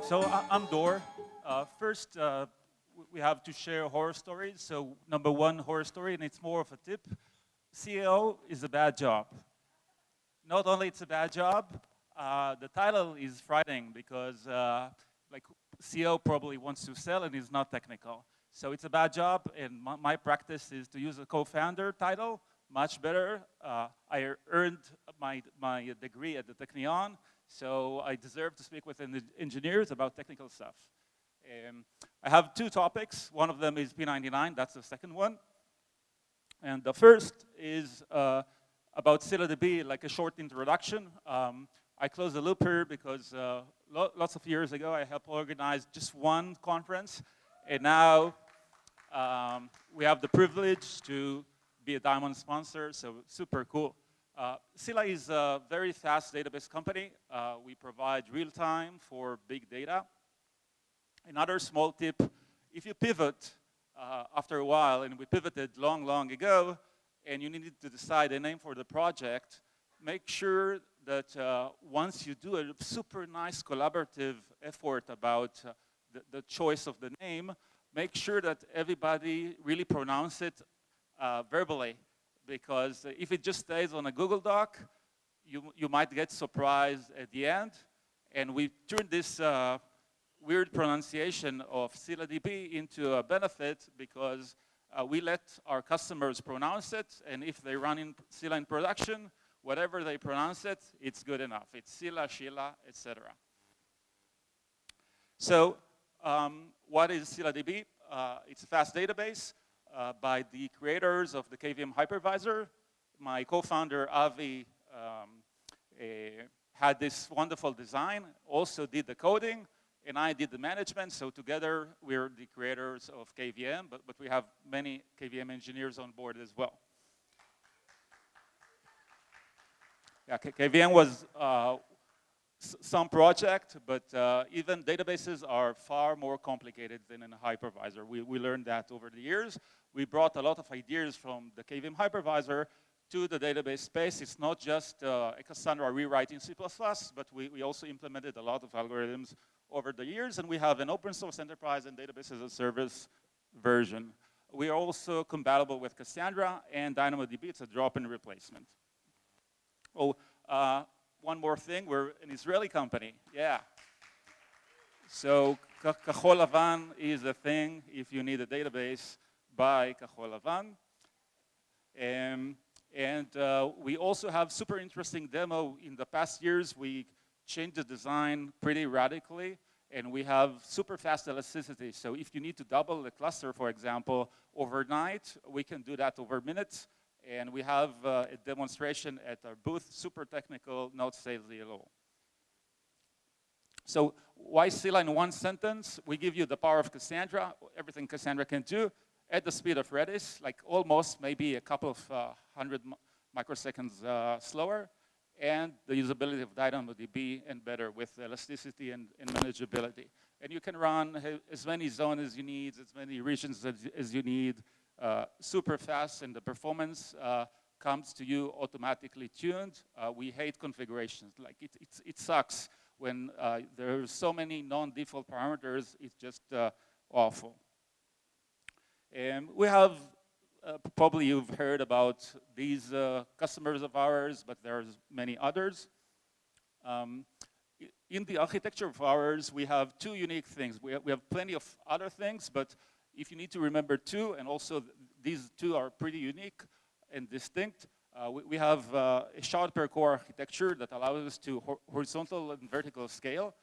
So I'm Dor. First, we have to share horror stories. So number one horror story, and it's more of a tip. CEO is a bad job. Not only it's a bad job, the title is frightening because like CEO probably wants to sell and is not technical. So it's a bad job, and my practice is to use a co-founder title, much better. I earned my degree at the Technion, so I deserve to speak with engineers about technical stuff. I have two topics. One of them is P99, that's the second one. And the first is about ScyllaDB, like a short introduction. I close the loop here because lots of years ago I helped organize just one conference, and now we have the privilege to be a diamond sponsor, so super cool. Scylla is a very fast database company. We provide real-time for big data. Another small tip, if you pivot after a while, and we pivoted long ago, and you needed to decide a name for the project, make sure that once you do a super nice collaborative effort about the choice of the name, make sure that everybody really pronounce it verbally, because if it just stays on a Google Doc, you might get surprised at the end. And we turned this weird pronunciation of ScyllaDB into a benefit because we let our customers pronounce it, and if they run in Scylla in production, whatever they pronounce it, it's good enough. It's Scylla, Sheila, etc. So what is ScyllaDB? It's a fast database by the creators of the KVM hypervisor. My co-founder, Avi, had this wonderful design, also did the coding, and I did the management. So together, we're the creators of KVM, but we have many KVM engineers on board as well. Yeah, KVM was some project, but even databases are far more complicated than in a hypervisor. We learned that over the years. We brought a lot of ideas from the KVM hypervisor to the database space. It's not just a Cassandra rewrite in C++, but we also implemented a lot of algorithms over the years, and we have an open source enterprise and database as a service version. We are also compatible with Cassandra and DynamoDB. It's a drop-in replacement. Oh, one more thing, we're an Israeli company, yeah. So Kahol Lavan is a thing if you need a database, buy Kahol Lavan. And we also have super interesting demo. In the past years, we changed the design pretty radically, and we have super fast elasticity. So if you need to double the cluster, for example, overnight, we can do that over minutes. And we have a demonstration at our booth, super technical, not salesy at all. So why Scylla in one sentence? We give you the power of Cassandra, everything Cassandra can do, at the speed of Redis, like almost maybe a couple of 100 microseconds slower, and the usability of DynamoDB and better with elasticity and manageability. And you can run as many zones as you need, as many regions as you need, super fast, and the performance comes to you automatically tuned. We hate configurations. Like it sucks when there are so many non-default parameters. It's just awful. And we have, probably you've heard about these customers of ours, but there's many others. In the architecture of ours, we have two unique things. We have plenty of other things, but if you need to remember two, and also these two are pretty unique and distinct, we have a shard per core architecture that allows us to horizontal and vertical scale.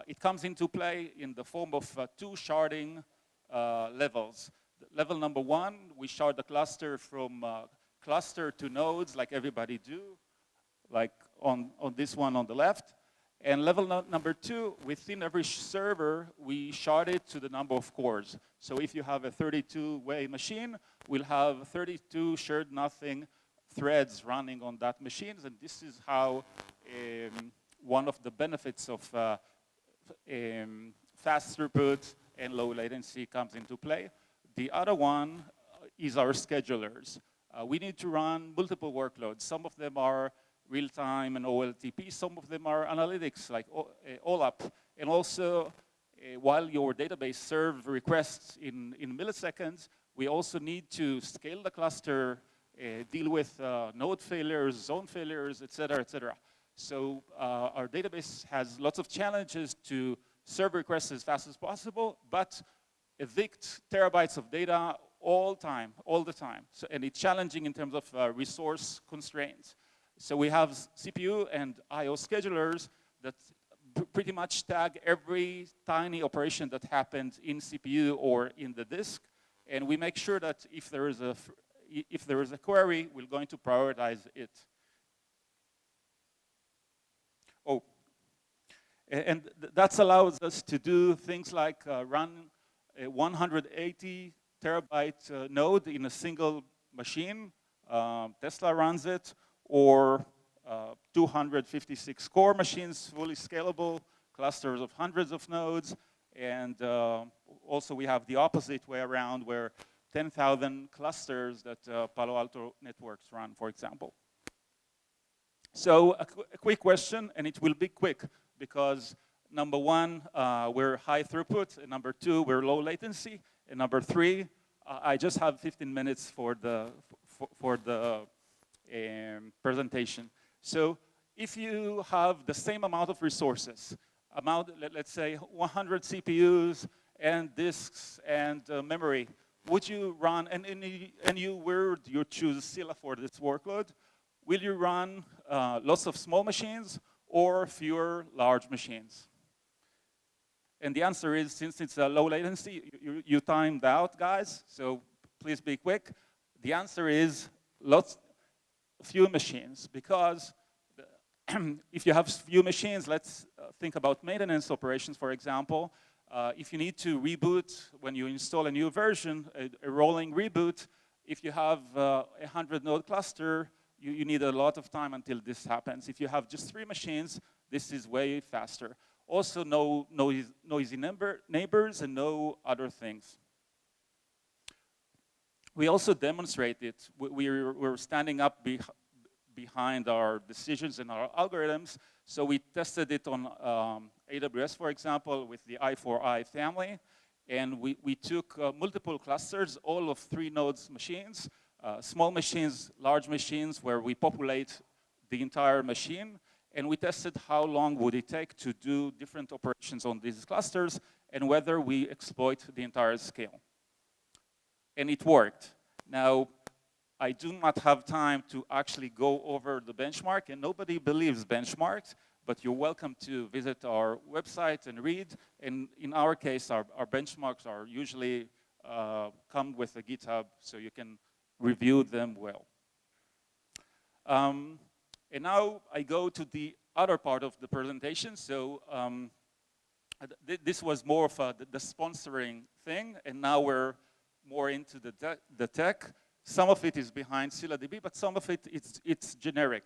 It comes into play in the form of two sharding levels. Level number one, we shard the cluster from cluster to nodes like everybody do, like on this one on the left. And level number two, within every server, we shard it to the number of cores. So if you have a 32-way machine, we'll have 32 shared nothing threads running on that machine. And this is how one of the benefits of fast throughput and low latency comes into play. The other one is our schedulers. We need to run multiple workloads. Some of them are real-time and OLTP. Some of them are analytics, like OLAP. And also, while your database serves requests in milliseconds, we also need to scale the cluster, deal with node failures, zone failures, et cetera, et cetera. So our database has lots of challenges to serve requests as fast as possible, but evict terabytes of data all the time. So, and it's challenging in terms of resource constraints. So we have CPU and I/O schedulers that pretty much tag every tiny operation that happened in CPU or in the disk, and we make sure that if there is a query, we're going to prioritize it. Oh, and that allows us to do things like run a 180 terabyte node in a single machine. Tesla runs it, or 256 core machines, fully scalable, clusters of hundreds of nodes, and also we have the opposite way around, where 10,000 clusters that Palo Alto Networks run, for example. So a quick question, and it will be quick, because number one, we're high throughput, and number two, we're low latency, and number three, I just have 15 minutes for the presentation. So if you have the same amount of resources, let's say 100 CPUs and disks and memory, would you run, and where do you choose Scylla for this workload? Will you run lots of small machines or fewer large machines? And the answer is, since it's a low latency, you timed out, guys, so please be quick. The answer is few machines, because if you have few machines, let's think about maintenance operations, for example. If you need to reboot when you install a new version, a rolling reboot, if you have a 100-node cluster, you need a lot of time until this happens. If you have just 3 machines, this is way faster. Also, no noisy neighbors and no other things. We also demonstrate it. We're standing up behind our decisions and our algorithms. So we tested it on AWS, for example, with the i4i family. And we took multiple clusters, all of 3 nodes machines, small machines, large machines, where we populate the entire machine. And we tested how long would it take to do different operations on these clusters and whether we exploit the entire scale. And it worked. Now, I do not have time to actually go over the benchmark, and nobody believes benchmarks, but you're welcome to visit our website and read. And in our case, our benchmarks are usually come with a GitHub, so you can review them well. And now I go to the other part of the presentation. So this was more of the sponsoring thing, and now we're more into the tech. Some of it is behind ScyllaDB, but some of it it's generic.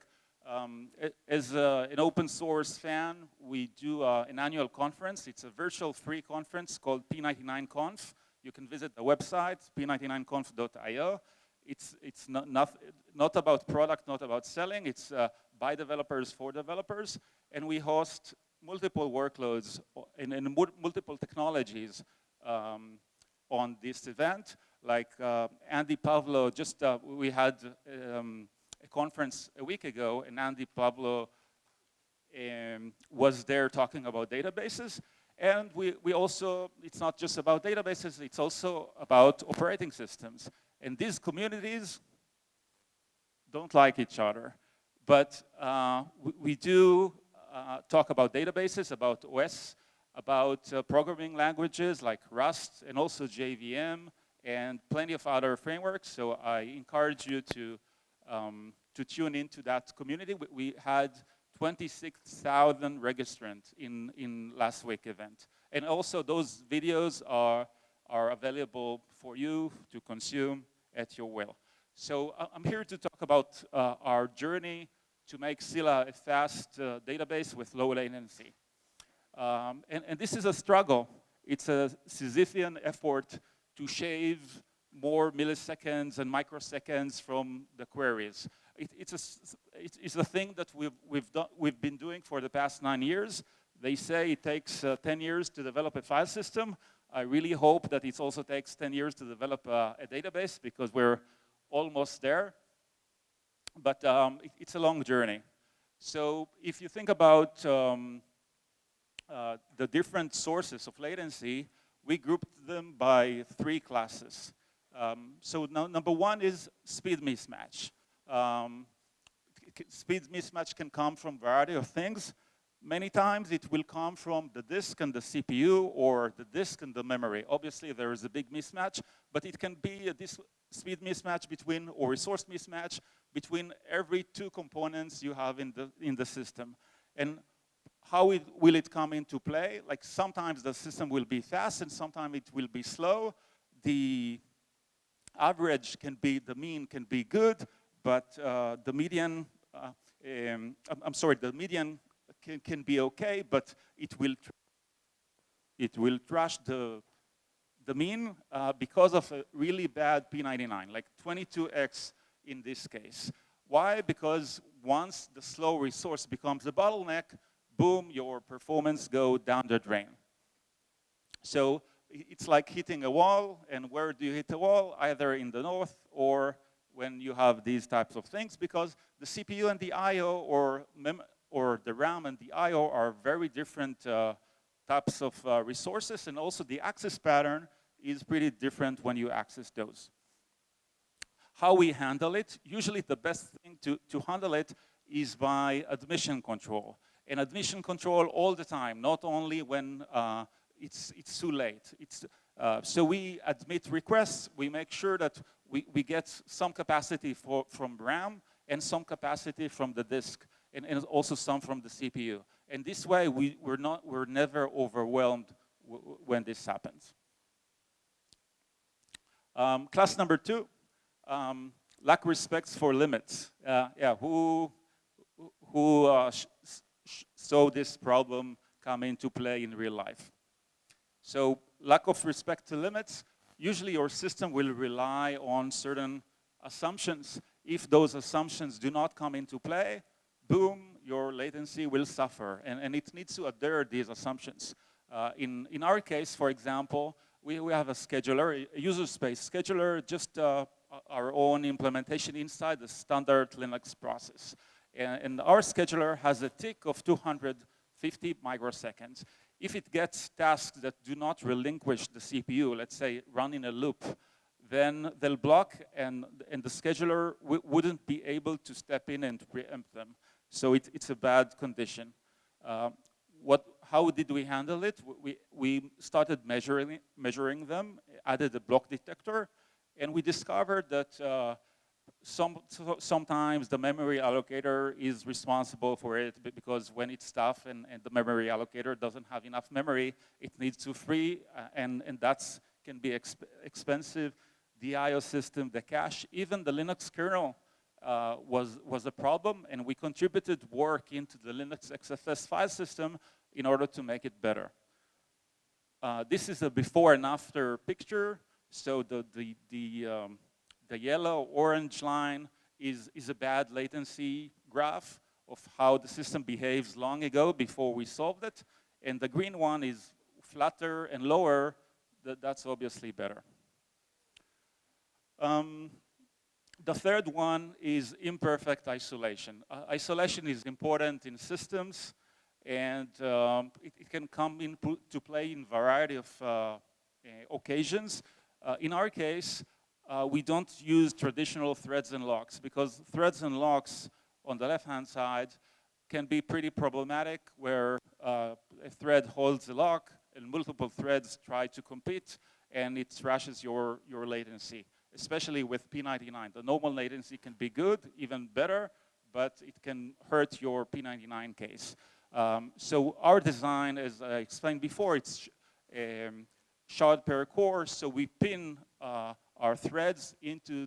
As an open source fan, we do an annual conference. It's a virtual free conference called P99 Conf. You can visit the website, p99conf.io. It's not about product, not about selling. It's by developers for developers. And we host multiple workloads and multiple technologies on this event. Like Andy Pavlo, we had a conference a week ago, and Andy Pavlo was there talking about databases. And we also, it's not just about databases, it's also about operating systems. And these communities don't like each other. But we do talk about databases, about OS, about programming languages like Rust, and also JVM, and plenty of other frameworks. So I encourage you to tune into that community. We had 26,000 registrants in last week's event. And also those videos are available for you to consume at your will. So I'm here to talk about our journey to make Scylla a fast database with low latency. And this is a struggle. It's a Sisyphean effort to shave more milliseconds and microseconds from the queries. It's a thing that we've been doing for the past 9 years, They say it takes 10 years to develop a file system. I really hope that it also takes 10 years to develop a database, because we're almost there. But it's a long journey. So if you think about the different sources of latency, we grouped them by 3 classes. So number 1 is speed mismatch. Speed mismatch can come from a variety of things. Many times it will come from the disk and the CPU, or the disk and the memory. Obviously there is a big mismatch, but it can be a speed mismatch between, or resource mismatch between every 2 components you have in the system. And how will it come into play? Like sometimes the system will be fast and sometimes it will be slow. The average can be, the mean can be good, but the median, the median can be okay, but it will trash the mean because of a really bad P99, like 22x in this case. Why? Because once the slow resource becomes a bottleneck, boom, your performance go down the drain. So it's like hitting a wall, and where do you hit the wall? Either in the north or when you have these types of things, because the CPU and the I/O, or the RAM and the I/O are very different types of resources, and also the access pattern is pretty different when you access those. How we handle it? Usually the best thing to handle it is by admission control. And admission control all the time, not only when it's too late. So we admit requests, we make sure that we get some capacity from RAM and some capacity from the disk, and also some from the CPU. And this way we're never overwhelmed when this happens. Class number 2, lack respect for limits. Who saw this problem come into play in real life? So lack of respect to limits, usually your system will rely on certain assumptions. If those assumptions do not come into play, boom, your latency will suffer, and it needs to adhere these assumptions. In our case, for example, we have a scheduler, a user space scheduler, just our own implementation inside the standard Linux process. And our scheduler has a tick of 250 microseconds. If it gets tasks that do not relinquish the CPU, let's say run in a loop, then they'll block, and the scheduler wouldn't be able to step in and preempt them. So it's a bad condition. How did we handle it? We started measuring them, added a block detector, and we discovered that sometimes the memory allocator is responsible for it, because when it's tough and the memory allocator doesn't have enough memory, it needs to free, and that can be expensive. The I/O system, the cache, even the Linux kernel was a problem, and we contributed work into the Linux XFS file system in order to make it better. This is a before and after picture. So the yellow-orange line is a bad latency graph of how the system behaves long ago before we solved it. And the green one is flatter and lower. That's obviously better. The third one is imperfect isolation. Isolation is important in systems, and it can come into play in a variety of occasions. In our case, we don't use traditional threads and locks, because threads and locks on the left-hand side can be pretty problematic, where a thread holds a lock and multiple threads try to compete, and it trashes your latency, especially with P99. The normal latency can be good, even better, but it can hurt your P99 case. So our design, as I explained before, it's shard per core, so we pin our threads into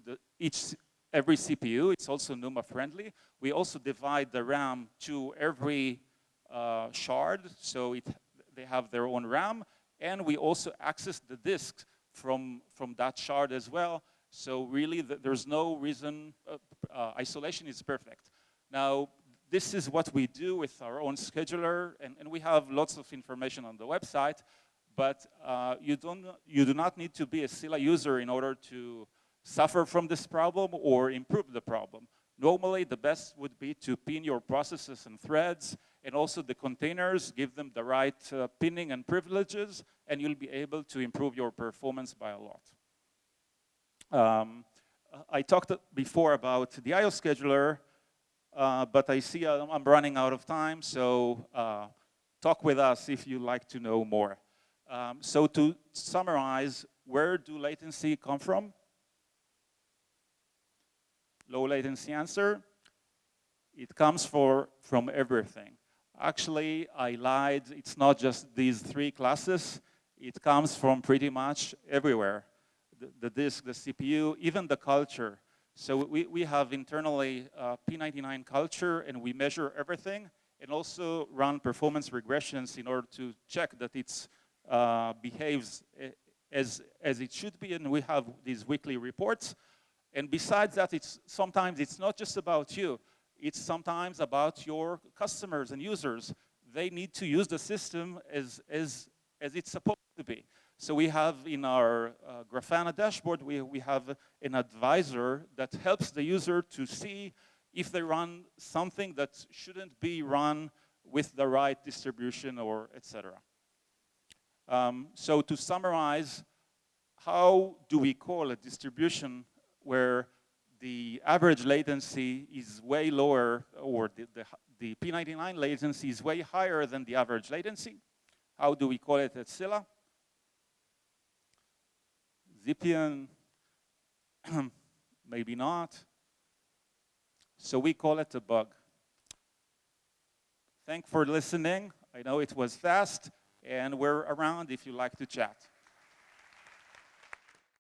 every CPU. It's also NUMA friendly. We also divide the RAM to every shard, so they have their own RAM, and we also access the disk from that shard as well. So really, there's no reason, isolation is perfect. Now, this is what we do with our own scheduler, and we have lots of information on the website, but you do not need to be a Scylla user in order to suffer from this problem or improve the problem. Normally, the best would be to pin your processes and threads, and also the containers, give them the right pinning and privileges, and you'll be able to improve your performance by a lot. I talked before about the IO scheduler, but I see I'm running out of time, so talk with us if you'd like to know more. So to summarize, where do latency come from? Low latency answer. It comes from everything. Actually, I lied. It's not just these 3 classes. It comes from pretty much everywhere. The disk, the CPU, even the culture. So we have internally P99 culture, and we measure everything, and also run performance regressions in order to check that it behaves as it should be, and we have these weekly reports. And besides that, sometimes it's not just about you. It's sometimes about your customers and users. They need to use the system as it's supposed to be. So we have in our Grafana dashboard, we have an advisor that helps the user to see if they run something that shouldn't be run with the right distribution or etc. So to summarize, how do we call a distribution where the average latency is way lower, or the P99 latency is way higher than the average latency? How do we call it at Scylla? Zipian, maybe not. So we call it a bug. Thanks for listening. I know it was fast, and we're around if you like to chat.